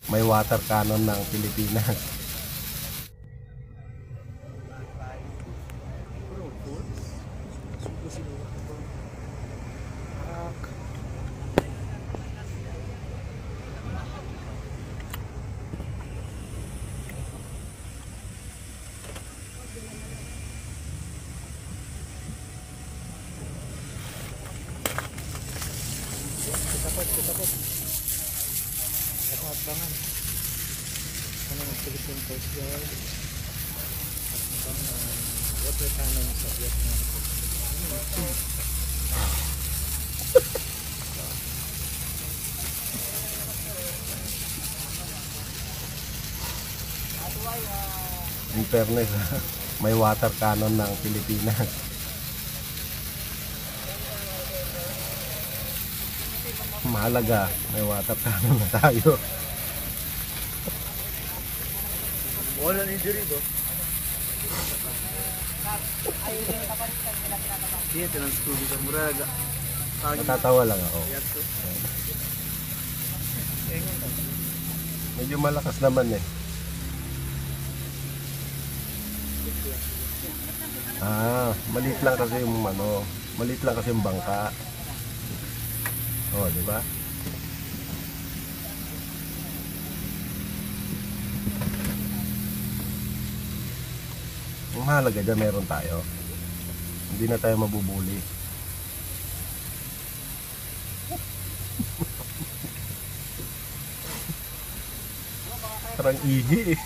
may water cannon ng Pilipinas. Tapos bangan ano ng Philippine Coast Guard at ibang water cannon sa Vietnam. In fairness, may water cannon ng Pilipinas. Mahalaga, may water cannon na tayo. Wala ni diri do. Iya tenan studio sa muraga. Natatawa lang ako. Medyo malakas naman eh. Maliit lang kasi yung maliit lang kasi yung bangka. Oh, di ba? Ang mahalaga dyan, meron tayo. Hindi na tayo mabubuli. Parang ihi eh.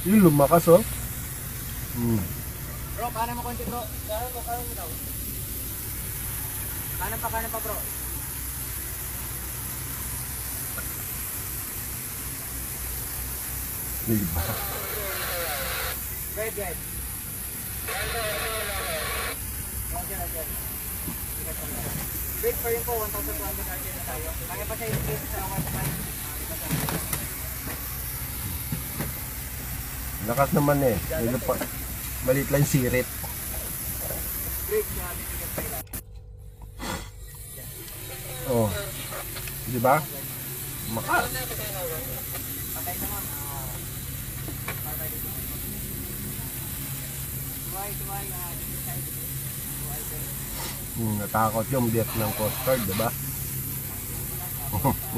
Yung lumakas oh. Bro, kanan mo konti bro. Kanan mo daw. Kanan pa bro. Diba? Guide. Roger. Break pa rin po, 1,200 RPM na tayo. Kaya pa sa increase sa 1,500. Lakas naman eh. Medyo pa, maliit lang yung sirit. Oh. Di ba? Makas. Natakot yung Vietnam Coast Guard, di ba?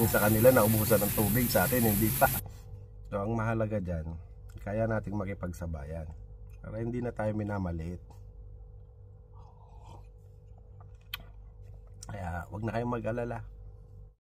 Yung sa kanila naubusan ng tubig, sa atin hindi pa. So ang mahalaga dyan, kaya nating makipagsabayan para hindi na tayo minamaliit. Kaya wag na kayong mag-alala.